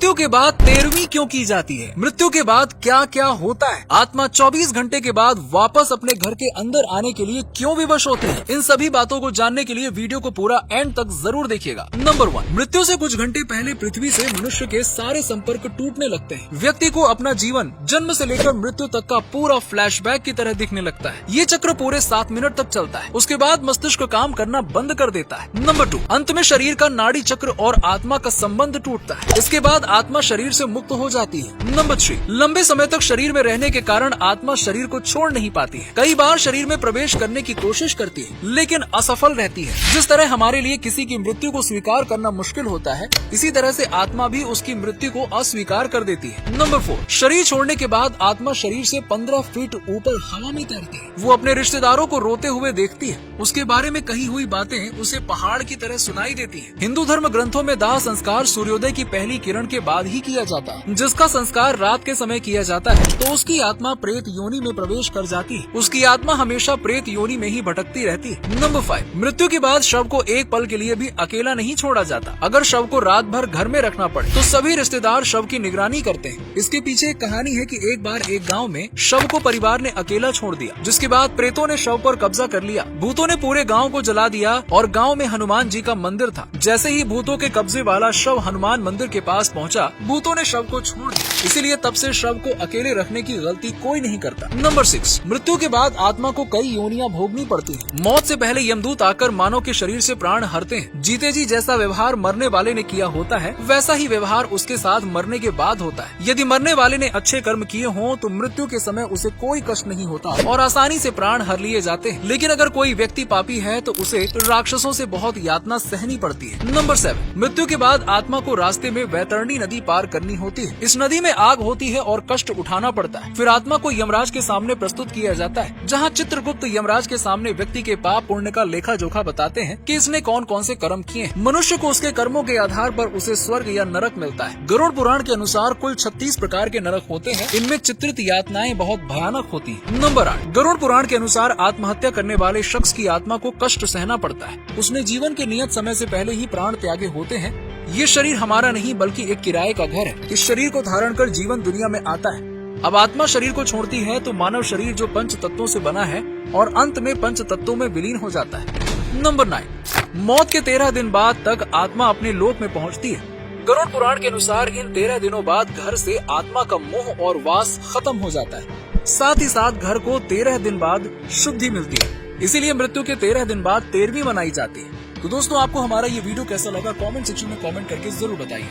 मृत्यु के बाद 13वीं क्यों की जाती है? मृत्यु के बाद क्या क्या होता है? आत्मा 24 घंटे के बाद वापस अपने घर के अंदर आने के लिए क्यों विवश होते हैं? इन सभी बातों को जानने के लिए वीडियो को पूरा एंड तक जरूर देखिएगा। नंबर 1, मृत्यु से कुछ घंटे पहले पृथ्वी से मनुष्य के सारे संपर्क टूटने लगते हैं। व्यक्ति को अपना जीवन जन्म से लेकर मृत्यु तक का पूरा फ्लैशबैक की तरह दिखने लगता है। ये चक्र पूरे 7 मिनट तक चलता है। उसके बाद मस्तिष्क काम करना बंद कर देता है। नंबर 2, अंत में शरीर का नाड़ी चक्र और आत्मा का संबंध टूटता है। इसके बाद आत्मा शरीर से मुक्त हो जाती है। नंबर 3, लंबे समय तक शरीर में रहने के कारण आत्मा शरीर को छोड़ नहीं पाती है। कई बार शरीर में प्रवेश करने की कोशिश करती है लेकिन असफल रहती है। जिस तरह हमारे लिए किसी की मृत्यु को स्वीकार करना मुश्किल होता है, इसी तरह से आत्मा भी उसकी मृत्यु को अस्वीकार कर देती है। नंबर 4, शरीर छोड़ने के बाद आत्मा शरीर से 15 फीट ऊपर हवा में तैरती है। वो अपने रिश्तेदारों को रोते हुए देखती है। उसके बारे में कही हुई बातें उसे पहाड़ की तरह सुनाई देती है। हिंदू धर्म ग्रंथों में दाह संस्कार सूर्योदय की पहली किरण के बाद ही किया जाता है। जिसका संस्कार रात के समय किया जाता है तो उसकी आत्मा प्रेत योनि में प्रवेश कर जाती है। उसकी आत्मा हमेशा प्रेत योनि में ही भटकती रहती है। नंबर 5, मृत्यु के बाद शव को एक पल के लिए भी अकेला नहीं छोड़ा जाता। अगर शव को रात भर घर में रखना पड़े तो सभी रिश्तेदार शव की निगरानी करते हैं। इसके पीछे एक कहानी है कि एक बार एक गाँव में शव को परिवार ने अकेला छोड़ दिया, जिसके बाद प्रेतों ने शव पर कब्जा कर लिया। भूतों ने पूरे गाँव को जला दिया और गाँव में हनुमान जी का मंदिर था। जैसे ही भूतों के कब्जे वाला शव हनुमान मंदिर के पास पहुंचा, भूतों ने शव को छोड़ दिया। इसीलिए तब से शव को अकेले रखने की गलती कोई नहीं करता। नंबर 6, मृत्यु के बाद आत्मा को कई योनियां भोगनी पड़ती हैं। मौत से पहले यमदूत आकर मानव के शरीर से प्राण हरते हैं। जीते जी जैसा व्यवहार मरने वाले ने किया होता है, वैसा ही व्यवहार उसके साथ मरने के बाद होता है। यदि मरने वाले ने अच्छे कर्म किए हों तो मृत्यु के समय उसे कोई कष्ट नहीं होता और आसानी से प्राण हर लिए जाते हैं। लेकिन अगर कोई व्यक्ति पापी है तो उसे राक्षसों से बहुत यातना सहनी पड़ती है। नंबर 7, मृत्यु के बाद आत्मा को रास्ते में वैतरणी नदी पार करनी होती है। इस नदी में आग होती है और कष्ट उठाना पड़ता है। फिर आत्मा को यमराज के सामने प्रस्तुत किया जाता है, जहाँ चित्रगुप्त यमराज के सामने व्यक्ति के पाप पुण्य का लेखा जोखा बताते हैं कि इसने कौन कौन से कर्म किए हैं। मनुष्य को उसके कर्मों के आधार पर उसे स्वर्ग या नरक मिलता है। गरुड़ पुराण के अनुसार कुल 36 प्रकार के नरक होते हैं। इनमें चित्रित यातनाएं बहुत भयानक होती है। नंबर 8, गरुड़ पुराण के अनुसार आत्महत्या करने वाले शख्स की आत्मा को कष्ट सहना पड़ता है। उसने जीवन के नियत समय से पहले ही प्राण त्यागे होते हैं। ये शरीर हमारा नहीं बल्कि एक किराए का घर है। इस शरीर को धारण कर जीवन दुनिया में आता है। अब आत्मा शरीर को छोड़ती है तो मानव शरीर जो पंच तत्वों से बना है और अंत में पंच तत्वों में विलीन हो जाता है। नंबर 9, मौत के 13 दिन बाद तक आत्मा अपने लोक में पहुंचती है। गरुड़ पुराण के अनुसार इन 13 दिनों बाद घर से आत्मा का मोह और वास खत्म हो जाता है। साथ ही साथ घर को 13 दिन बाद शुद्धि मिलती है। इसीलिए मृत्यु के 13 दिन बाद 13वीं मनाई जाती है। तो दोस्तों, आपको हमारा ये वीडियो कैसा लगा कमेंट सेक्शन में कमेंट करके जरूर बताइए।